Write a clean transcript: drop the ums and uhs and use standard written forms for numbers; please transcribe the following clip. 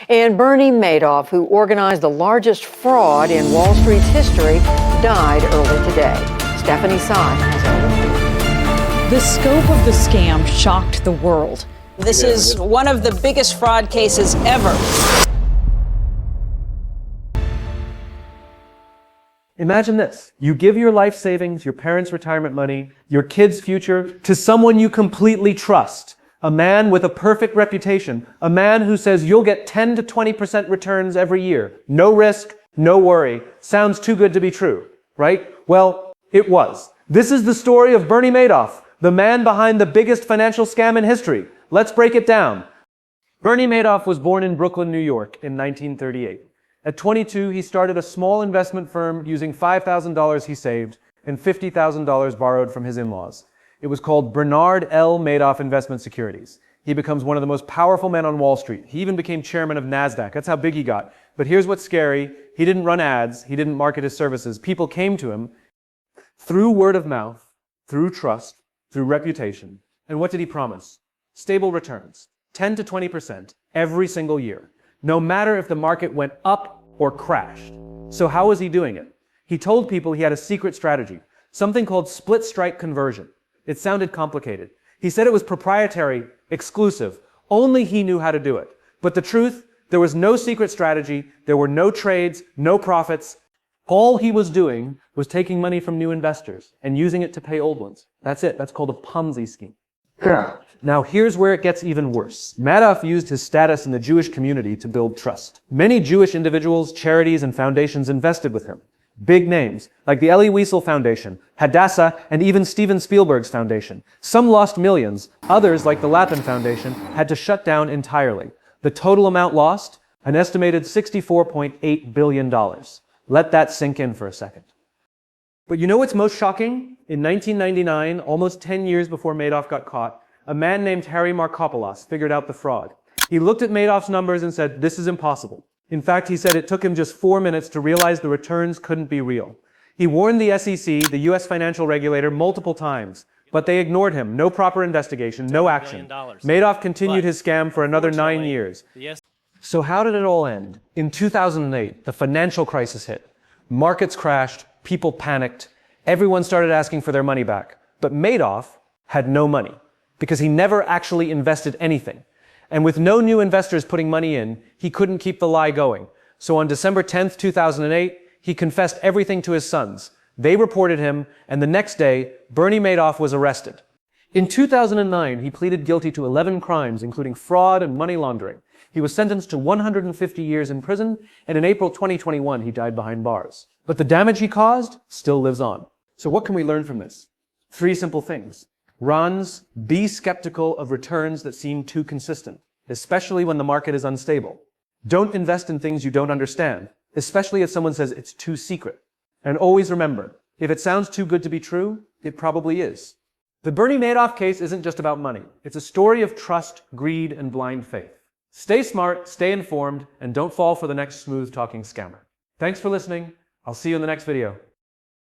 And Bernie Madoff, who organized the largest fraud in Wall Street's history, died early today. Stephanie Tsai has our report. The scope of the scam shocked the world. This is one of the biggest fraud cases ever. Imagine this. You give your life savings, your parents' retirement money, your kids' future to someone you completely trust. A man with a perfect reputation. A man who says you'll get 10 to 20% returns every year. No risk, no worry. Sounds too good to be true, right? Well, it was. This is the story of Bernie Madoff, the man behind the biggest financial scam in history. Let's break it down. Bernie Madoff was born in Brooklyn, New York in 1938. At 22, he started a small investment firm using $5,000 he saved and $50,000 borrowed from his in-laws. It was called Bernard Madoff Investment Securities. He becomes one of the most powerful men on Wall Street. He even became chairman of NASDAQ. That's how big he got. But here's what's scary. He didn't run ads. He didn't market his services. People came to him through word of mouth, through trust, through reputation. And what did he promise? Stable returns, 10 to 20% every single year, no matter if the market went up or crashed. So how was he doing it? He told people he had a secret strategy, something called split strike conversion. It sounded complicated. He said it was proprietary, exclusive. Only he knew how to do it. But the truth, there was no secret strategy. There were no trades, no profits. All he was doing was taking money from new investors and using it to pay old ones. That's it. That's called a Ponzi scheme. Yeah. Now here's where it gets even worse. Madoff used his status in the Jewish community to build trust. Many Jewish individuals, charities, and foundations invested with him. Big names, like the Elie Wiesel Foundation, Hadassah, and even Steven Spielberg's foundation. Some lost millions. Others, like the Lapin Foundation, had to shut down entirely. The total amount lost? An estimated $64.8 billion. Let that sink in for a second. But you know what's most shocking? In 1999, almost 10 years before Madoff got caught, a man named Harry Markopolos figured out the fraud. He looked at Madoff's numbers and said, this is impossible. In fact, he said it took him just 4 minutes to realize the returns couldn't be real. He warned the SEC, the US financial regulator, multiple times, but they ignored him. No proper investigation, no action. Madoff continued his scam for another 9 years. So how did it all end? In 2008, the financial crisis hit. Markets crashed, people panicked, everyone started asking for their money back. But Madoff had no money because he never actually invested anything. And with no new investors putting money in, he couldn't keep the lie going. So on December 10th, 2008, he confessed everything to his sons. They reported him, and the next day, Bernie Madoff was arrested. In 2009, he pleaded guilty to 11 crimes, including fraud and money laundering. He was sentenced to 150 years in prison, and in April 2021, he died behind bars. But the damage he caused still lives on. So what can we learn from this? 3 simple things. Runs, be skeptical of returns that seem too consistent, especially when the market is unstable. Don't invest in things you don't understand, especially if someone says it's too secret. And always remember, if it sounds too good to be true, it probably is. The Bernie Madoff case isn't just about money. It's a story of trust, greed, and blind faith. Stay smart, stay informed, and don't fall for the next smooth-talking scammer. Thanks for listening. I'll see you in the next video.